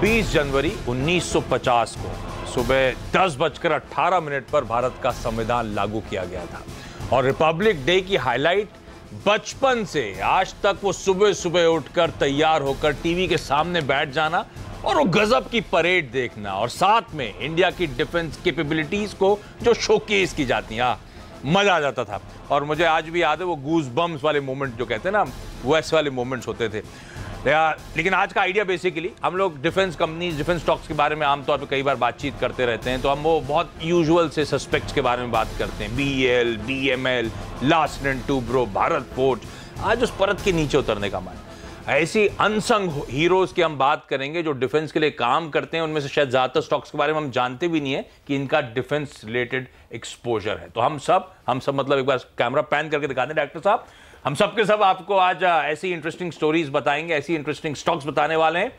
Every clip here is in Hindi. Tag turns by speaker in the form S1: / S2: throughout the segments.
S1: 20 जनवरी 1950 को सुबह 10:18 पर भारत का संविधान लागू किया गया था और रिपब्लिक डे की हाईलाइट बचपन से आज तक वो सुबह सुबह उठकर तैयार होकर टीवी के सामने बैठ जाना और वो गजब की परेड देखना और साथ में इंडिया की डिफेंस कैपेबिलिटीज को जो शोकेस की जाती हैं, मजा आ जाता था। और मुझे आज भी याद है वो गूज बम्स वाले मोमेंट जो कहते हैं ना, वैसे वाले मोमेंट्स होते थे। लेकिन आज का आइडिया बेसिकली हम लोग डिफेंस कंपनीज, डिफेंस स्टॉक्स के बारे में आमतौर पे कई बार बातचीत करते रहते हैं, तो हम वो बहुत यूजुअल से सस्पेक्ट्स के बारे में बात करते हैं, BEL, BML, Larsen & Toubro, Bharat forge. आज उस परत के नीचे उतरने का मन, ऐसी अनसंग हीरोज की हम बात करेंगे जो डिफेंस के लिए काम करते हैं। उनमें से शायद ज्यादातर स्टॉक्स के बारे में हम जानते भी नहीं है कि इनका डिफेंस रिलेटेड एक्सपोजर है। तो हम सब मतलब एक बार कैमरा पैन करके दिखा दें डायरेक्टर साहब, हम सब के सब आपको आज ऐसी इंटरेस्टिंग स्टोरीज बताएंगे, ऐसी इंटरेस्टिंग स्टॉक्स बताने वाले हैं।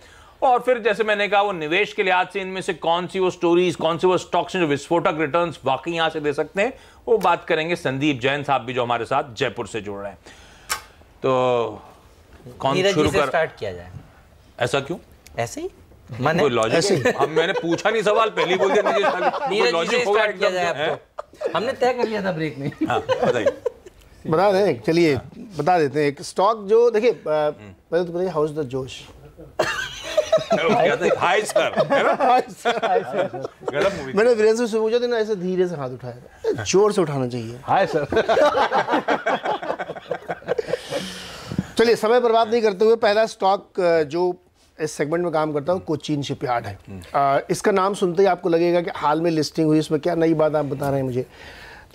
S1: और फिर जैसे मैंने कहा वो निवेश के लिहाज से इनमें से कौन सी वो स्टोरीज, कौन से वो स्टॉक्स हैं जो विस्फोटक रिटर्न्स वाकई यहां से दे सकते हैं, वो बात करेंगे। संदीप जैन साहब भी जो हमारे साथ जयपुर से जुड़ रहे हैं, तो कौन शुरू कर
S2: स्टार्ट किया जाए?
S1: ऐसा क्यों?
S2: ऐसे ही
S1: कोई लॉजिक? हम मैंने पूछा नहीं सवाल, पहले ही बोल दिया नीरज
S2: लॉजिक होगा एकदम। हमने तय कर लिया था ब्रेक में।
S1: बताइए,
S3: बता दें, चलिए बता देते हैं। एक स्टॉक जो देखिए, पहले तो बताइए हाउस द जोश।
S1: हाय सर,
S3: मैंने वीरेंद्र से पूछा था ना, ऐसे धीरे से हाथ उठाया, जोर से उठाना चाहिए।
S4: Hi sir.
S3: चलिए समय बर्बाद नहीं करते हुए, पहला स्टॉक जो इस सेगमेंट में काम करता हूँ कोचीन शिपयार्ड है। इसका नाम सुनते ही आपको लगेगा कि हाल में लिस्टिंग हुई, इसमें क्या नई बात आप बता रहे हैं मुझे।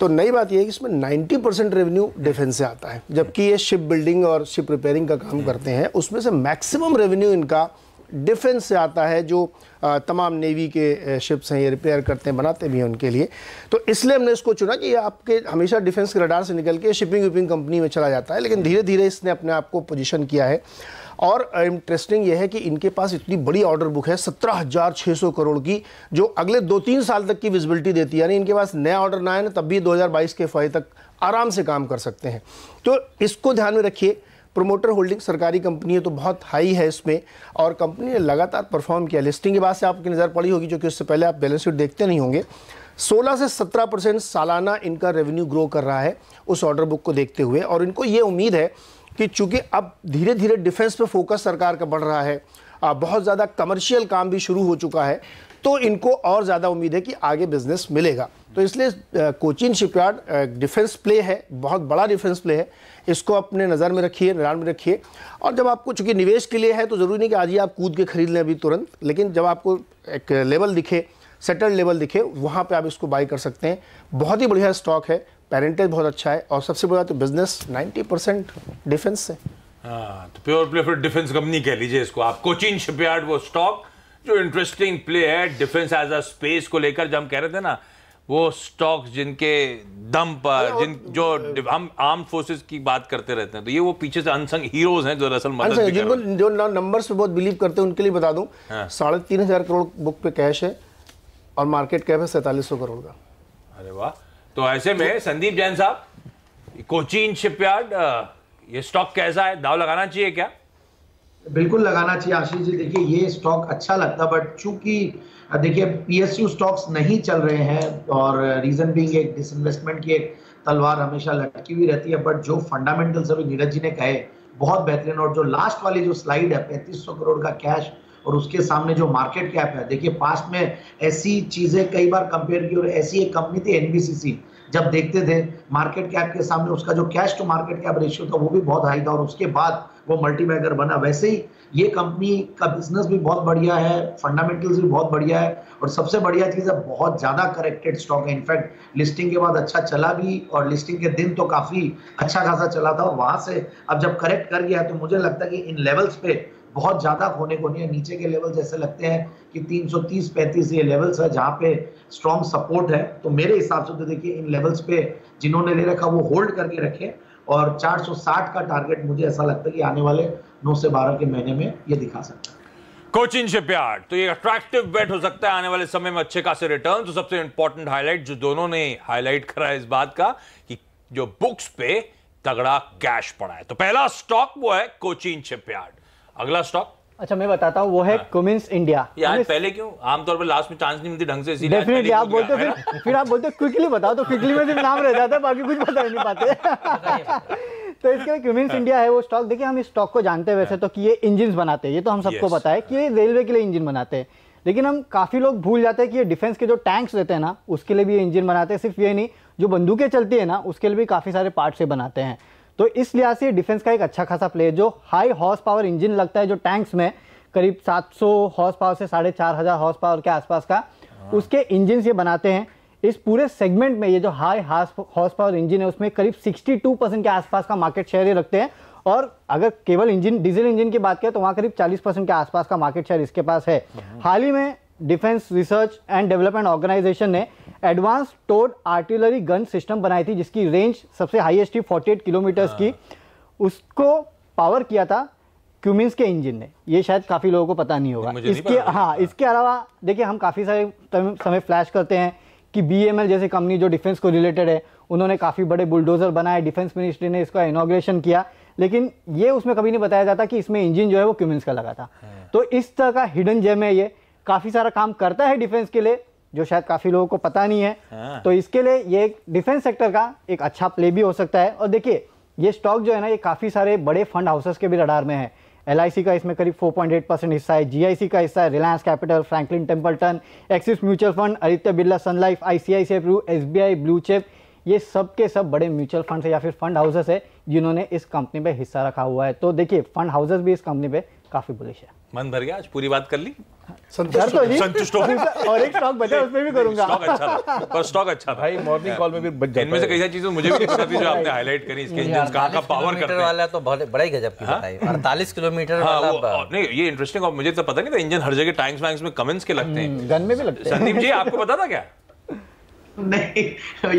S3: तो नई बात यह है कि इसमें 90% रेवेन्यू डिफेंस से आता है, जबकि ये शिप बिल्डिंग और शिप रिपेयरिंग का काम करते हैं। उसमें से मैक्सिमम रेवेन्यू इनका डिफेंस से आता है, जो तमाम नेवी के शिप्स हैं ये रिपेयर करते हैं, बनाते भी हैं उनके लिए। तो इसलिए हमने इसको चुना कि ये आपके हमेशा डिफेंस के रडार से निकल के शिपिंग विपिंग कंपनी में चला जाता है, लेकिन धीरे धीरे इसने अपने आप को पोजीशन किया है। और इंटरेस्टिंग यह है कि इनके पास इतनी बड़ी ऑर्डर बुक है 17,600 करोड़ की, जो अगले 2-3 साल तक की विजिबिलिटी देती है। यानी इनके पास नया ऑर्डर ना आए ना, तब भी 2022 के FY तक आराम से काम कर सकते हैं। तो इसको ध्यान में रखिए। प्रोमोटर होल्डिंग सरकारी कंपनी है तो बहुत हाई है इसमें, और कंपनी ने लगातार परफॉर्म किया। लिस्टिंग के बाद से आपकी नज़र पड़ी होगी, जो कि उससे पहले आप बैलेंस शीट देखते नहीं होंगे। 16 से 17% सालाना इनका रेवेन्यू ग्रो कर रहा है उस ऑर्डर बुक को देखते हुए। और इनको ये उम्मीद है कि चूंकि अब धीरे धीरे डिफेंस पे फोकस सरकार का बढ़ रहा है, बहुत ज़्यादा कमर्शियल काम भी शुरू हो चुका है, तो इनको और ज़्यादा उम्मीद है कि आगे बिजनेस मिलेगा। तो इसलिए कोचीन शिपयार्ड डिफेंस प्ले है, बहुत बड़ा डिफेंस प्ले है, इसको अपने नज़र में रखिए, ध्यान में रखिए। और जब आपको, चूंकि निवेश के लिए है तो ज़रूरी नहीं कि आज ही आप कूद के खरीद लें अभी तुरंत, लेकिन जब आपको एक लेवल दिखे, सेटल्ड लेवल दिखे, वहाँ पे आप इसको बाई कर सकते हैं। बहुत ही बढ़िया स्टॉक है, पेरेंटेज बहुत अच्छा है, और सबसे बड़ा तो बिजनेस 90% डिफेंस से।
S1: हाँ, तो प्योर प्ले फिर डिफेंस कंपनी कह लीजिए इसको आप। कोचीन शिपयार्ड वो स्टॉक जो इंटरेस्टिंग प्ले है डिफेंस एज अ स्पेस को लेकर। जब हम कह रहे थे ना, वो स्टॉक्स जिनके दम पर जो हम आर्म फोर्सेस की बात करते रहते हैं, तो ये वो पीछे से अनसंग हीरोज हैं जो दरअसल मदद भी कर रहे हैं।
S3: जो नंबर्स पे बहुत बिलीव करते हैं उनके लिए बता दूं, 3,500 करोड़ बुक पे कैश है और मार्केट कैप है 4700 करोड़ का।
S1: अरे वाह। तो ऐसे में संदीप जैन साहब, कोचीन शिपयार्ड ये स्टॉक कैसा है, दाव लगाना चाहिए क्या?
S5: बिल्कुल लगाना चाहिए आशीष जी। देखिए ये स्टॉक अच्छा लगता, बट चूंकि देखिए PSU स्टॉक्स नहीं चल रहे हैं, और रीजन बीइंग एक डिसइन्वेस्टमेंट की एक तलवार हमेशा लटकी हुई रहती है। बट जो फंडामेंटल्स अभी नीरज जी ने कहे बहुत बेहतरीन, और जो लास्ट वाली जो स्लाइड है 3500 करोड़ का कैश और उसके सामने जो मार्केट कैप है, देखिए पास्ट में ऐसी चीजें कई बार कंपेयर की, और ऐसी एक कंपनी थी NBCC, जब देखते थे मार्केट कैप के सामने उसका जो cash to market cap ratio था वो भी बहुत हाई था, और उसके बाद वो मल्टीबैगर बना। वैसे ही ये कंपनी का बिजनेस भी बहुत बढ़िया है, फंडामेंटल्स भी बहुत बढ़िया है, और सबसे बढ़िया चीज है बहुत ज्यादा करेक्टेड स्टॉक है। इनफैक्ट लिस्टिंग के बाद अच्छा चला भी, और लिस्टिंग के दिन तो काफी अच्छा खासा चला था, और वहां से अब जब करेक्ट कर गया है तो मुझे लगता है कि इन लेवल्स पे बहुत ज्यादा खोने को नहीं है। नीचे के लेवल जैसे लगते हैं कि 330-35 ये लेवल्स है जहां पे स्ट्रॉन्ग सपोर्ट है। तो मेरे हिसाब से तो देखिए इन लेवल्स पे जिन्होंने ले रखा वो होल्ड करके रखे, और 460 का टारगेट मुझे ऐसा लगता है कि आने वाले 9 से 12 के महीने में ये दिखा सकता है।
S1: कोचीन शिपयार्ड तो ये अट्रैक्टिव बेट हो सकता है आने वाले समय में, अच्छे खासे रिटर्न। तो सबसे इंपॉर्टेंट हाईलाइट जो दोनों ने हाईलाइट करा है इस बात का कि जो बुक्स पे तगड़ा कैश पड़ा है। तो पहला स्टॉक वो है कोचीन शिपयार्ड। अगला स्टॉक
S4: अच्छा मैं बताता हूँ, वो है क्यूमिंस इंडिया।
S1: यार पहले क्यों आमतौर पर लास्ट में चांस नहीं मिलती ढंग से, इसीलिए
S4: डेफिनेटली आप बोलते फिर आप बोलते क्विकली बताओ, तो क्विकली में सिर्फ नाम रह जाता है, बाकी कुछ बता ही नहीं पाते। तो इसके क्यूमिंस इंडिया है वो स्टॉक। देखिए हम इस स्टॉक को जानते हैं वैसे तो कि ये इंजन बनाते हैं, ये तो हम सबको पता है कि ये रेलवे के लिए इंजन बनाते हैं, लेकिन हम काफी लोग भूल जाते हैं कि ये डिफेंस के जो टैंक्स रहते हैं ना उसके लिए भी ये इंजन बनाते हैं। सिर्फ ये नहीं, जो बंदूकें चलती है ना उसके लिए भी काफी सारे पार्ट से बनाते हैं। तो इस लिहाज से डिफेंस का एक अच्छा खासा प्ले, जो हाई हॉर्स पावर इंजन लगता है जो टैंक्स में करीब 700 हॉर्स पावर से 4500 हॉर्स पावर के आसपास का, उसके इंजन ये बनाते हैं। इस पूरे सेगमेंट में ये जो हाई हॉर्स पावर इंजन है उसमें करीब 62% के आसपास का मार्केट शेयर ये रखते हैं। और अगर केवल इंजन डीजल इंजन की बात करें तो वहाँ करीब 40% के आसपास का मार्केट शेयर इसके पास है। हाल ही में defence research and development organisation ने advance towed artillery gun system बनाई थी जिसकी रेंज सबसे हाईएस्ट थी 48 किलोमीटर्स की, उसको पावर किया था क्यूमिंस के इंजन ने। ये शायद काफी लोगों को पता नहीं होगा। इसके अलावा देखिए हम काफी सारे समय फ्लैश करते हैं कि BML जैसी कंपनी जो डिफेंस को रिलेटेड है, उन्होंने काफी बड़े बुलडोजर बनाए, डिफेंस मिनिस्ट्री ने इसका इनॉग्रेशन किया, लेकिन ये उसमें कभी नहीं बताया जाता कि इसमें इंजन जो है वो क्यूमिंस का लगा था। तो इस तरह का हिडन जेम है, ये काफी सारा काम करता है डिफेंस के लिए जो शायद काफी लोगों को पता नहीं है। तो इसके लिए ये डिफेंस सेक्टर का एक अच्छा प्ले भी हो सकता है। और देखिए ये स्टॉक जो है ना ये काफी सारे बड़े फंड हाउसेस के भी रडार में है। LIC का इसमें करीब 4.8% हिस्सा है, GIC का हिस्सा है, Reliance capital, Franklin Templeton, Axis mutual fund, Aditya Birla sun life, ICICI Pru, SBI, blue chip, ये सब के सब बड़े म्यूचुअल फंड है या फिर फंड हाउसेस है जिन्होंने इस कंपनी पे हिस्सा रखा हुआ है। तो देखिए फंड हाउसेस भी इस कंपनी पे काफी बुलिश है।
S1: मन भर गया, आज पूरी बात कर ली,
S3: संतुष्ट हो
S4: और एक स्टॉक बचा उसमें भी करूंगा।
S1: स्टॉक अच्छा था, पर स्टॉक अच्छा था
S2: भाई मॉर्निंग कॉल में भी बच जाता है।
S1: इनमें से कई सारी चीजें मुझे भी नहीं पता थी जो आपने हाईलाइट करी, इसके इंजन कहाँ का पावर करते हैं
S2: वाला तो बहुत बड़ा ही गजब की बताई, 48 किलोमीटर वाला।
S1: नहीं ये इंटरेस्टिंग, और मुझे तो पता नहीं था इंजन हर जगह टैंक्स वैंक्स में कमेंट्स के लगते हैं,
S4: गन में भी लगते हैं।
S1: संदीप जी आपको पता था क्या?
S5: नहीं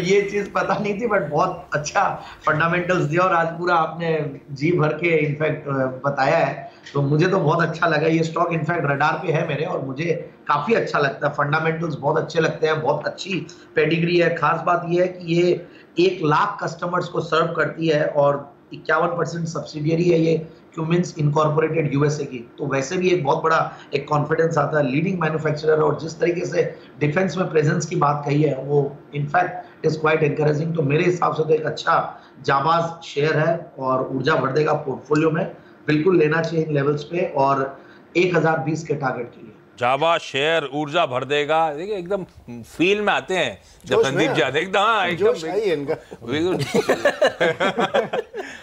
S5: ये चीज पता नहीं थी, बट बहुत अच्छा फंडामेंटल्स दिया और आज पूरा आपने जी भर के इनफैक्ट बताया है, तो मुझे तो बहुत अच्छा लगा। ये स्टॉक इनफैक्ट रडार पे है मेरे और मुझे काफी अच्छा लगता है, फंडामेंटल्स बहुत अच्छे लगते हैं, बहुत अच्छी पेडिग्री है। खास बात ये है कि ये 1 लाख कस्टमर्स को सर्व करती है और 51% सब्सिडियरी है ये क्यूमिंस इनकॉर्पोरेटेड USA की, तो वैसे भी एक बहुत बड़ा एक कॉन्फिडेंस आता है। लीडिंग मैन्युफैक्चरर और जिस तरीके से डिफेंस में प्रेजेंस की बात कही है वो इनफैक्ट इज क्वाइट एनकरेजिंग। तो मेरे हिसाब से तो एक अच्छा जाबाज शेयर है और ऊर्जा भर देगा पोर्टफोलियो में, बिल्कुल लेना चाहिए इन लेवल्स पे और 1020 के टारगेट के लिए।
S1: जावा शेयर ऊर्जा भर देगा, देखिए एकदम फील में आते हैं जब संदीप जी आते एकदम।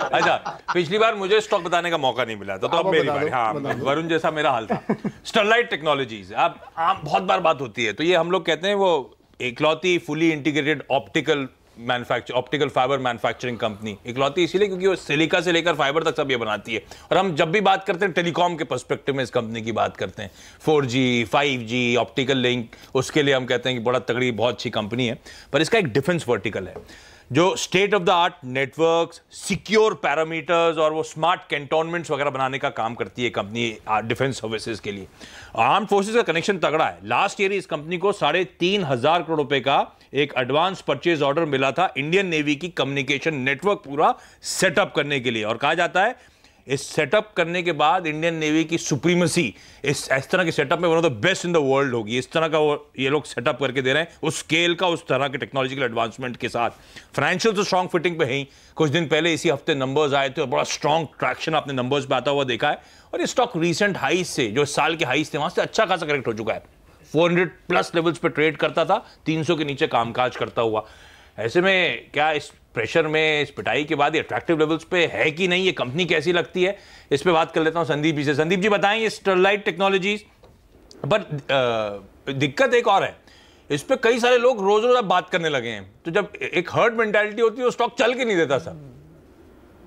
S1: अच्छा पिछली बार मुझे स्टॉक बताने का मौका नहीं मिला तो अब मेरी बारी। हाँ वरुण जैसा मेरा हाल था। स्टरलाइट टेक्नोलॉजीज, अब बहुत बार बात होती है, तो ये हम लोग कहते हैं वो इकलौती fully integrated optical fibre manufacturing company. इकलौती इसीलिए क्योंकि वो सिलिका से लेकर फाइबर तक सब ये बनाती है। और हम जब भी बात करते हैं टेलीकॉम के पर्सपेक्टिव में इस कंपनी की बात करते हैं, 4G 5G ऑप्टिकल लिंक, उसके लिए हम कहते हैं कि बड़ा तगड़ी बहुत अच्छी कंपनी है। पर इसका एक डिफेंस वर्टिकल है जो state of the art networks, secure parameters और वो स्मार्ट कैंटोनमेंट्स वगैरह बनाने का काम करती है कंपनी डिफेंस सर्विसेज के लिए। आर्म फोर्सेस का कनेक्शन तगड़ा है। लास्ट ईयर इस कंपनी को 3,500 करोड़ रुपए का एक एडवांस परचेज ऑर्डर मिला था इंडियन नेवी की कम्युनिकेशन नेटवर्क पूरा सेटअप करने के लिए। और कहा जाता है इस सेटअप करने के बाद इंडियन नेवी की सुप्रीमेसी इस तरह के सेटअप में one of the best in the world होगी। इस तरह का ये लोग सेटअप करके दे रहे हैं उस स्केल का, उस तरह के टेक्नोलॉजिकल एडवांसमेंट के साथ। फाइनेंशियल तो स्ट्रॉन्ग फिटिंग पे है ही। कुछ दिन पहले इसी हफ्ते नंबर्स आए थे और बड़ा स्ट्रॉन्ग ट्रैक्शन आपने नंबर्स पे आता हुआ देखा है। और ये स्टॉक रीसेंट हाईज से, जो साल के हाईज थे वहां से अच्छा खासा करेक्ट हो चुका है। 400 प्लस लेवल्स पे ट्रेड करता था, 300 के नीचे कामकाज करता हुआ। ऐसे में क्या इस प्रेशर में, इस पिटाई के बाद ये अट्रैक्टिव लेवल्स पे है कि नहीं, ये कंपनी कैसी लगती है, इस पे बात कर लेता हूं संदीप जी से। संदीप जी बताएं स्टरलाइट टेक्नोलॉजीज पर दिक्कत एक और है, इस पे कई सारे लोग रोज रोज बात करने लगे हैं, तो जब एक हर्ड मेंटालिटी होती है तो स्टॉक चल के नहीं देता सर।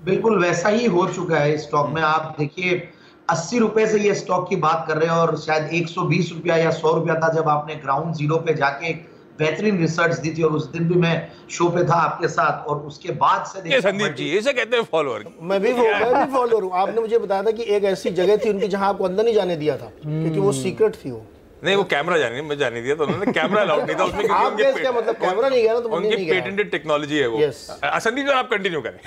S5: बिल्कुल वैसा ही हो चुका है स्टॉक में। आप देखिए 80 रुपए से ये स्टॉक की बात कर रहे हैं और शायद 120 रुपया या 100 रुपया था जब आपने ग्राउंड जीरो पे जाके बेहतरीन रिसर्च दी थी। और उस दिन भी मैं शो पे था आपके साथ और उसके बाद से
S1: देखिए संदीप जी इसे कहते हैं फॉलोअर।
S3: मैं भी फॉलोअर हूँ। आपने मुझे बताया था कि एक ऐसी जगह थी उनकी जहां आपको अंदर नहीं जाने दिया था क्योंकि वो सीक्रेट थी। वो
S1: नहीं, वो कैमरा मैं जाने दिया तो उन्होंने कैमरा अलाउड नहीं था उसमें क्योंकि
S3: उनके क्या मतलब कैमरा नहीं गया ना, तो
S1: उनकी पेटेंटेड टेक्नोलॉजी है वो। संदीप जी आप कंटिन्यू करें।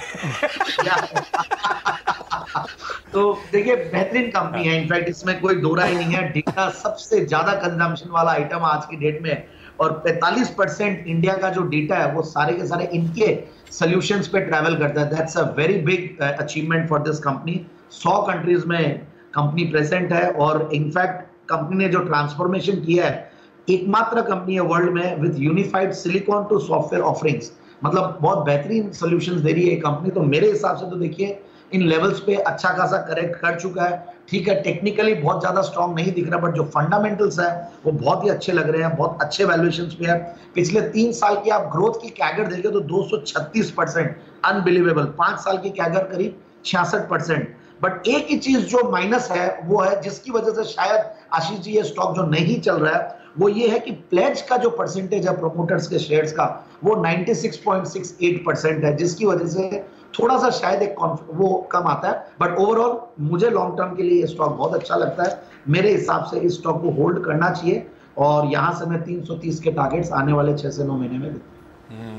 S5: तो देखिए बेहतरीन कंपनी है, इनफैक्ट इसमें कोई दो राय नहीं है। डेटा सबसे ज्यादा कंजम्पशन वाला आइटम आज की डेट में, और 45% इंडिया का जो डेटा है वो सारे के सारे इनके सॉल्यूशंस पे ट्रैवल करता है। That's a very big achievement for this company. 100 countries में कंपनी प्रेजेंट है, और इनफैक्ट कंपनी ने जो ट्रांसफॉर्मेशन किया है, एकमात्र कंपनी है वर्ल्ड में with unified silicon to software offerings, मतलब बहुत बेहतरीन सॉल्यूशंस दे रही है कंपनी। तो मेरे हिसाब से तो देखिए इन लेवल्स पे अच्छा खासा करेक्ट कर चुका है। ठीक है, टेक्निकली बहुत ज्यादा स्ट्रांग नहीं दिख रहा, बट जो फंडामेंटल्स है वो बहुत ही अच्छे लग रहे हैं, बहुत अच्छे वैल्यूएशंस पे है। पिछले 3 साल की आप ग्रोथ की कैगर देखें तो 236%, अनबिलीवेबल। 5 साल की कैगर करीब 66%। बट एक ही चीज जो माइनस है वो है, जिसकी वजह से शायद आशीष जी ये स्टॉक जो नहीं चल रहा है, वो ये है कि प्लेज का जो परसेंटेज है प्रोमोटर्स के शेयर्स का, वो 96.68% है, जिसकी वजह से थोड़ा सा शायद एक वो कम आता है। बट ओवरऑल मुझे लॉन्ग टर्म के लिए ये स्टॉक बहुत अच्छा लगता है। मेरे हिसाब से इस स्टॉक को होल्ड करना चाहिए, और यहां से मैं 330 के टारगेट्स आने वाले 6 से 9 महीने में देता हूं।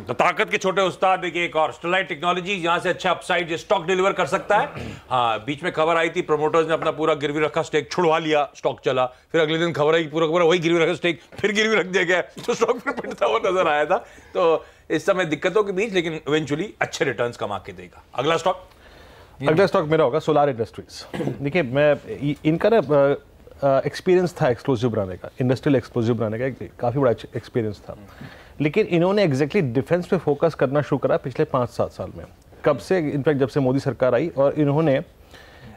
S1: तो ताकत के छोटे उस्ताद देखिए एक और स्टरलाइट टेक्नोलॉजी, यहां से अच्छा अपसाइड ये स्टॉक डिलीवर कर सकता है। हाँ, बीच में खबर आई थी प्रमोटर्स ने अपना पूरा गिरवी रखा स्टेक छुड़वा लिया, स्टॉक चला, फिर अगले दिन खबर आई पूरा वही गिरवी रखा स्टेक फिर गिरवी रख दिया गया, तो स्टॉक फिर पिटता हुआ नजर आया था। तो इस समय दिक्कतों के बीच लेकिन इवेंचुअली अच्छे रिटर्न्स कमा के देगा। अगला स्टॉक
S6: मेरा होगा सोलार इंडस्ट्रीज। देखिए मैं इनका ना एक्सपीरियंस था एक्सप्लोसिव बनाने का, इंडस्ट्रियल एक्सप्लोसिव बनाने का काफ़ी बड़ा एक्सपीरियंस था, लेकिन इन्होंने एग्जैक्टली डिफेंस पे फोकस करना शुरू करा पिछले 5-7 साल में। कब से? इनफैक्ट जब से मोदी सरकार आई और इन्होंने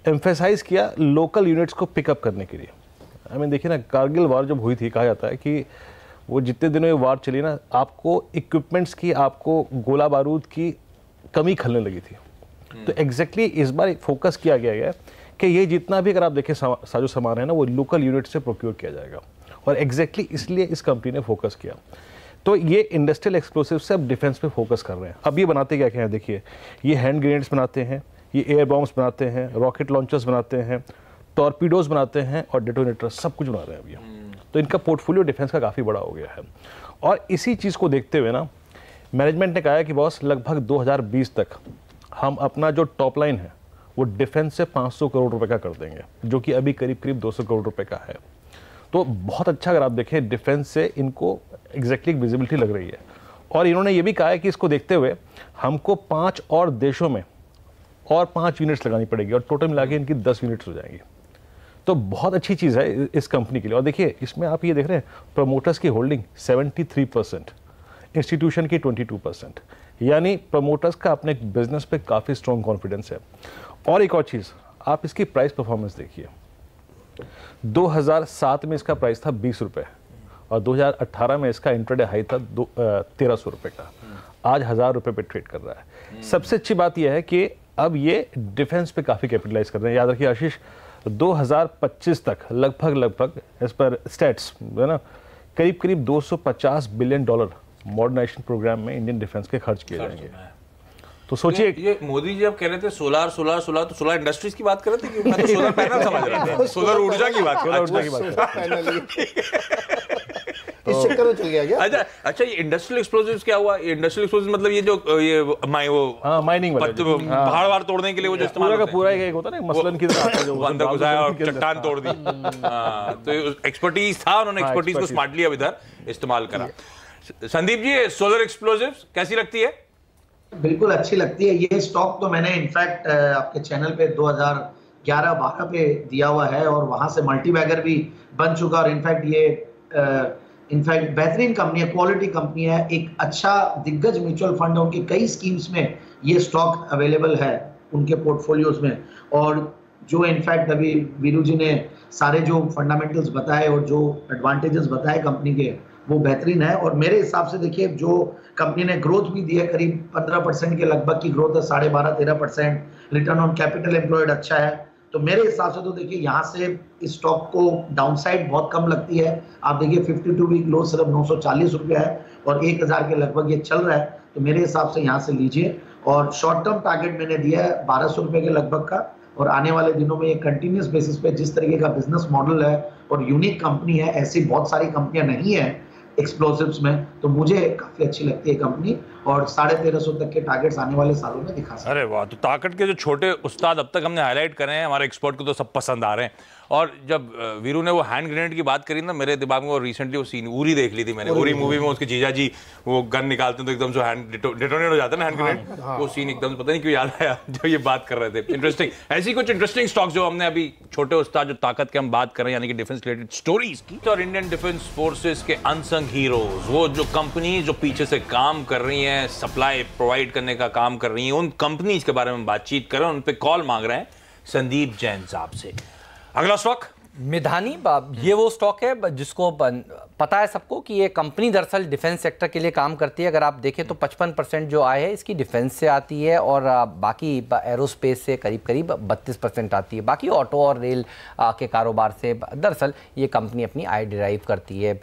S6: एम्फेसाइज किया लोकल यूनिट्स को पिकअप करने के लिए। आई मीन देखिए ना, कारगिल वार जब हुई थी, कहा जाता है कि वो जितने दिनों ये वार चली ना, आपको इक्विपमेंट्स की, आपको गोला बारूद की कमी खलने लगी थी। तो एग्जैक्टली इस बार फोकस किया गया है कि ये जितना भी अगर आप देखें साजो सामान है ना, वो लोकल यूनिट से प्रोक्योर किया जाएगा, और एग्जैक्टली इसलिए इस कंपनी ने फोकस किया। तो ये इंडस्ट्रियल एक्सप्लोसिव से अब डिफेंस पे फोकस कर रहे हैं। अब ये बनाते क्या हैं देखिए, ये हैंड ग्रेनेड्स बनाते हैं, ये एयर बॉम्ब्स बनाते हैं, रॉकेट लॉन्चर्स बनाते हैं, टॉर्पीडोज बनाते हैं और डेटोनेटर्स, सब कुछ बना रहे हैं अभी। तो इनका पोर्टफोलियो डिफेंस का काफ़ी बड़ा हो गया है। और इसी चीज़ को देखते हुए ना मैनेजमेंट ने कहा है कि बॉस लगभग 2020 तक हम अपना जो टॉप लाइन है वो डिफेंस से 500 करोड़ रुपए का कर देंगे, जो कि अभी करीब करीब 200 करोड़ रुपए का है। तो बहुत अच्छा अगर आप देखें डिफेंस से इनको एग्जैक्टली विजिबिलिटी लग रही है। और इन्होंने ये भी कहा है कि इसको देखते हुए हमको 5 और देशों में और 5 यूनिट्स लगानी पड़ेगी, और टोटल मिला के इनकी 10 यूनिट्स हो जाएंगी। तो बहुत अच्छी चीज़ है इस कंपनी के लिए। और देखिए इसमें आप ये देख रहे हैं प्रमोटर्स की होल्डिंग 73%, इंस्टीट्यूशन की 22%, यानी प्रमोटर्स का अपने बिजनेस पे काफ़ी स्ट्रॉन्ग कॉन्फिडेंस है। और एक और चीज़, आप इसकी प्राइस परफॉर्मेंस देखिए। 2007 में इसका प्राइस था 20 रुपये, और 2018 में इसका इंट्राडे हाई था 1300 रुपये का। आज 1000 रुपये पे ट्रेड कर रहा है। सबसे अच्छी बात यह है कि अब ये डिफेंस पे काफ़ी कैपिटलाइज कर रहे हैं। याद रखिए आशीष, 2025 तक लगभग एज पर स्टैट्स है ना, करीब करीब $250 बिलियन मॉडर्नाइजेशन प्रोग्राम में इंडियन डिफेंस के खर्च किए जाएंगे। तो सोचिए,
S1: ये मोदी जी अब कह रहे थे सोलार तो सोलर इंडस्ट्रीज की बात कर रहे थे कि मैं तो सोलर पैनल समझ रहा था, सोलर ऊर्जा की बात
S3: इस चक्कर में चल गया क्या?
S1: अच्छा ये इंडस्ट्रियल एक्सप्लोसिव्स क्या हुआ? ये इंडस्ट्रियल एक्सप्लोसिव्स मतलब ये जो ये वो
S6: माइनिंग
S1: पहाड़ वार तोड़ने के लिए वो जो इस्तेमाल
S6: पूरा का पूरा एक होता है ना, मसलन की तरह जो
S1: अंदर घुसाया और चट्टान तोड़ दी। तो एक्सपर्टीज था, उन्होंने एक्सपर्टीज को स्मार्टली अब इधर इस्तेमाल करा। संदीप जी, सोलर एक्सप्लोसिव्स कैसी लगती है?
S5: बिल्कुल अच्छी लगती है। ये स्टॉक तो मैंने इनफैक्ट आपके चैनल पे 2011-12 पे दिया हुआ है, और वहां से मल्टीबैगर भी बन चुका। और इनफैक्ट ये इनफैक्ट बेहतरीन कंपनी है, क्वालिटी कंपनी है, एक अच्छा दिग्गज म्यूचुअल फंड है, उनकी कई स्कीम्स में ये स्टॉक अवेलेबल है उनके पोर्टफोलियोज में। और जो इनफैक्ट अभी वीरू जी ने सारे जो फंडामेंटल्स बताए और जो एडवांटेजेस बताए कंपनी के, वो बेहतरीन है। और मेरे हिसाब से देखिए जो कंपनी ने ग्रोथ भी दी है, करीब 15% के लगभग की ग्रोथ है, 12.5-13%। रिटर्न ऑन कैपिटल एम्प्लॉयड अच्छा है। तो मेरे हिसाब से तो देखिए यहाँ से इस स्टॉक को डाउनसाइड बहुत कम लगती है। आप देखिए 52 वीक लो सिर्फ 940 रुपये है, और 1000 के लगभग ये चल रहा है। तो मेरे हिसाब से यहाँ से लीजिए। और शॉर्ट टर्म टारगेट मैंने दिया है 1200 रुपये के लगभग का, और आने वाले दिनों में ये कंटिन्यूस बेसिस पे जिस तरीके का बिजनेस मॉडल है और यूनिक कंपनी है, ऐसी बहुत सारी कंपनियां नहीं है एक्सप्लोसिव्स में, तो मुझे काफी अच्छी लगती है कंपनी और 1350 तक के टारगेट्स आने वाले सालों में दिखा सकते हैं।
S1: अरे वाह, तो ताकत के जो छोटे उस्ताद अब तक हमने हाईलाइट करे हैं, हमारे एक्सपर्ट को तो सब पसंद आ रहे हैं। और जब वीरू ने वो हैंड ग्रेनेड की बात करी ना, मेरे दिमाग में वो रिसेंटली वो सीन उरी देख ली थी मैंने। उरी मूवी में उसके जीजा जी वो गन निकालते हैं तो एकदम से हैंड डिटोनेट हो जाता है ना हैंड ग्रेनेड, वो सीन एकदम से पता नहीं क्यों याद आया जो ये बात कर रहे थे। इंटरेस्टिंग, ऐसी कुछ इंटरेस्टिंग स्टॉक्स जो हमने अभी छोटे उस्ताद जो ताकत के हम बात कर रहे हैं, यानी कि डिफेंस रिलेटेड स्टोरीज की, और इंडियन डिफेंस फोर्सेस के अनसंग हीरोज, वो जो कंपनी जो पीछे से काम कर रही हैं, सप्लाई प्रोवाइड करने का काम कर रही हैं, उन कंपनीज के बारे में बातचीत कर रहे हैं, उन पे कॉल मांग रहे हैं संदीप जैन साहब से। अगला स्टॉक
S2: मिधानी, ये वो स्टॉक है जिसको पता है सबको कि ये कंपनी दरअसल डिफेंस सेक्टर के लिए काम करती है। अगर आप देखें तो 55% जो आय है इसकी डिफेंस से आती है और बाकी एरोस्पेस से करीब करीब 32% आती है। बाकी ऑटो और रेल के कारोबार से दरअसल ये कंपनी अपनी आय डिराइव करती है।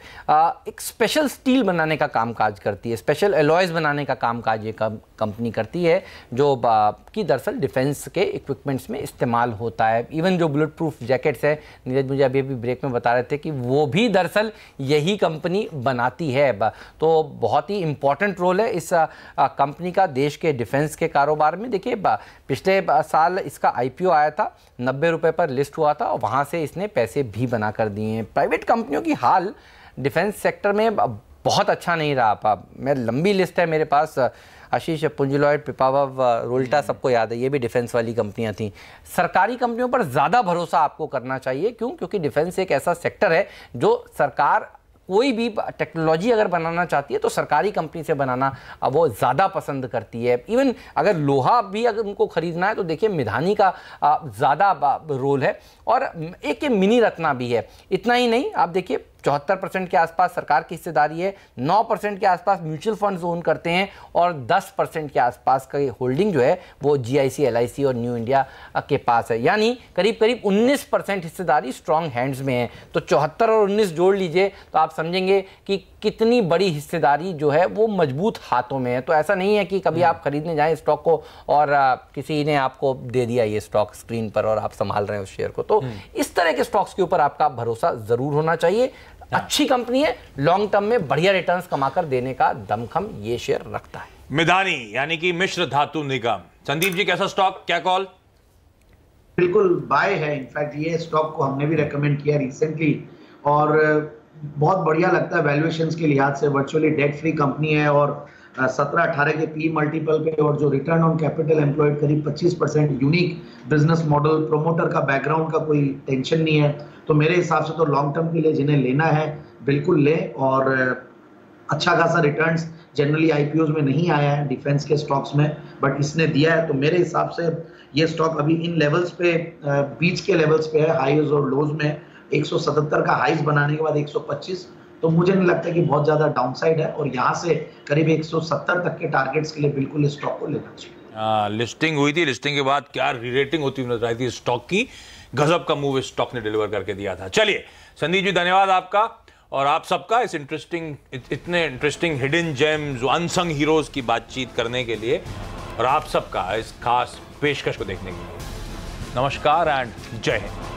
S2: एक स्पेशल स्टील बनाने का कामकाज करती है, स्पेशल एलॉयज बनाने का कामकाज ये कंपनी करती है जो कि दरअसल डिफेंस के इक्विपमेंट्स में इस्तेमाल होता है। इवन जो बुलेट प्रूफ जैकेट्स है, नीरज मुझे अभी ब्रेक में बता रहे थे कि वो भी दरअसल यही कंपनी बनाती है। तो बहुत ही इंपॉर्टेंट रोल है इस कंपनी का देश के डिफेंस के कारोबार में। देखिए पिछले साल इसका आईपीओ आया था, 90 रुपए पर लिस्ट हुआ था और वहाँ से इसने पैसे भी बना कर दिए हैं। प्राइवेट कंपनियों की हाल डिफेंस सेक्टर में बहुत अच्छा नहीं रहा। मैं लंबी लिस्ट है मेरे पास, आशीष, पुंजलॉयड, पिपावाव, रोल्टा, सबको याद है, ये भी डिफेंस वाली कंपनियां थी। सरकारी कंपनियों पर ज़्यादा भरोसा आपको करना चाहिए। क्यों? क्योंकि डिफेंस एक ऐसा सेक्टर है जो सरकार कोई भी टेक्नोलॉजी अगर बनाना चाहती है तो सरकारी कंपनी से बनाना वो ज़्यादा पसंद करती है। इवन अगर लोहा भी अगर उनको खरीदना है तो देखिए मिधानी का ज़्यादा रोल है और एक मिनी रत्ना भी है। इतना ही नहीं, आप देखिए 74% के आसपास सरकार की हिस्सेदारी है, 9% के आसपास म्यूचुअल फंड्स ओन करते हैं और 10% के आसपास का होल्डिंग जो है वो जीआईसी, एलआईसी और न्यू इंडिया के पास है। यानी करीब करीब 19% हिस्सेदारी स्ट्रॉन्ग हैंड्स में है। तो 74 और 19 जोड़ लीजिए तो आप समझेंगे कि कितनी बड़ी हिस्सेदारी जो है वो मजबूत हाथों में है। तो ऐसा नहीं है कि कभी आप खरीदने जाएं स्टॉक को और किसी ने आपको दे दिया ये स्टॉक स्क्रीन पर और आप संभाल रहे हैं उस शेयर को। तो इस तरह के स्टॉक्स के ऊपर आपका भरोसा जरूर होना चाहिए। अच्छी कंपनी है, लॉन्ग टर्म में बढ़िया रिटर्न्स कमाकर देने का दमखम ये शेयर रखता है।
S1: मिधानी यानी कि मिश्र धातु निगम। संदीप जी, कैसा स्टॉक, क्या कॉल?
S5: बिल्कुल बाय है। इनफैक्ट ये स्टॉक को हमने भी रेकमेंड किया रिसेंटली और बहुत बढ़िया लगता है वैल्यूएशंस के लिहाज से। वर्चुअली डेट फ्री कंपनी है और 17-18 के पी मल्टीपल पे और जो रिटर्न ऑन कैपिटल एम्प्लॉयड करीब 25%, यूनिक बिजनेस मॉडल, प्रोमोटर का बैकग्राउंड का कोई टेंशन नहीं है। तो मेरे हिसाब से तो लॉन्ग टर्म के लिए जिन्हें लेना है बिल्कुल लें और अच्छा खासा रिटर्न्स जनरली आईपीओज में नहीं आया है डिफेंस के स्टॉक्स में, बट इसने दिया है। तो मेरे हिसाब से ये स्टॉक अभी इन लेवल्स पे, बीच के लेवल्स पे है, हाईज और लोज में 177 का हाईज बनाने के बाद 125, तो मुझे नहीं लगता कि बहुत ज्यादा डाउनसाइड है और यहाँ से करीब 170 तक के टारगेट्स के लिए बिल्कुल इस स्टॉक को लेना चाहिए।
S1: लिस्टिंग हुई थी, लिस्टिंग के बाद क्या रीरेटिंग होती नजर आई थी स्टॉक की। गजब का मूव इस स्टॉक ने डिलीवर करके दिया था। चलिए संदीप जी, धन्यवाद आपका और आप सबका इस इतने interesting hidden gems, unsung heroes की बातचीत करने के लिए और आप सबका इस खास पेशकश को देखने के लिए। नमस्कार एंड जय हिंद।